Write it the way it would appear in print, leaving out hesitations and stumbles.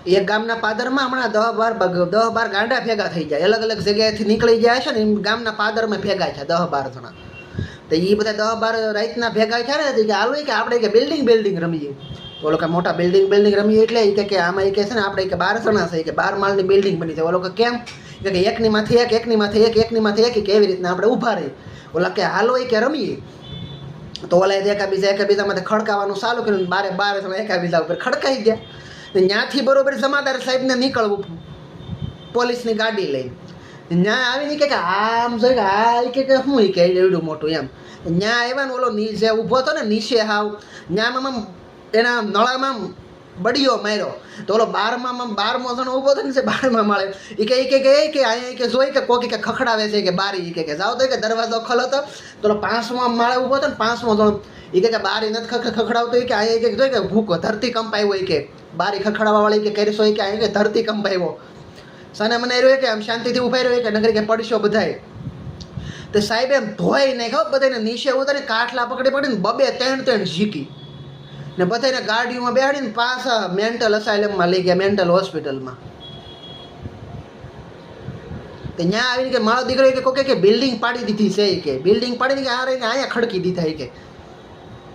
એક ગામના પાદરમાં હમણાં 10-12 ગાંડા ભેગા થઈ જાય, અલગ અલગ જગ્યાએથી નીકળી જાય છે ને, એમ ગામના પાદરમાં ભેગા છે 10-12 જણા. તો એ બધા 10-12 રાતના ભેગા છે ને, કે હાલો કે આપણે કે બિલ્ડિંગ રમીએ. તો ઓલો કે મોટા બિલ્ડિંગ રમીએ એટલે એ કે આમાં એ કે છે ને આપણે કે 12 જણા છે, કે 12 માળની બિલ્ડિંગ બની જાય. ઓલો કે કેમ? કે એકની માથે એક, એકની માથે એક, એકની માથે એક, કેવી રીતના આપણે ઊભા રહી. ઓલા કે હાલો એ કે રમીએ. તો ઓલા એકાબીજા માટે ખડકાવાનું ચાલુ કર્યું, 12 જણા એકાબીજા ઉપર ખડકાઈ ગયા. ત્યાંથી બરોબર જમાદાર સાહેબને નીકળવું પોલીસની ગાડી લઈને. ત્યાં આવીને કે આમ જોઈ આ કે શું કે એવડું મોટું એમ. ત્યાં આવ્યા ને ઓલો જે ઊભો હતો ને નીચે હાવ, ત્યાં આમ એના નળામાં બડીયો માર્યો. તો ઓલો 12મો જણો ઊભો હતો ને, 12મા માળે એ કે અહીંયા કે જોઈ કે કોકી કે ખખડાવે છે કે બારી કે જાવ તો કે દરવાજો ખોલો તો. તો 5મા માળે ઊભો હતો ને 5મો જણો એ કે બારી નથી ખખડાવતો, કે અહીંયા કે જોઈ કે ભૂકો ધરતી કંપાવ્યો, કે બારી ખખડાવવા વાળી કે કરીશો કે અહીંયા કે ધરતી કંપાવ્યો. સને મને રહ્યો કે આમ શાંતિથી ઉભા રહ્યો કે નગરી કે પડશો બધાય. તો સાહેબ એમ ધોઈ નહીં ખબર બધાને નીચે ઉતારી કાઠલા પકડીને 2-3 ઝીકી ને બધાને ગાડીઓમાં બેહાડીને પાછા મેન્ટલ અસાઇલમમાં લઈ ગયા, મેન્ટલ હોસ્પિટલમાં. તો ત્યાં આવીને કે મારો દીકરો કે બિલ્ડિંગ પાડી દીધી છે, કે બિલ્ડિંગ પાડીને કે આ રહીને અહીંયા ખડકી દીધા કે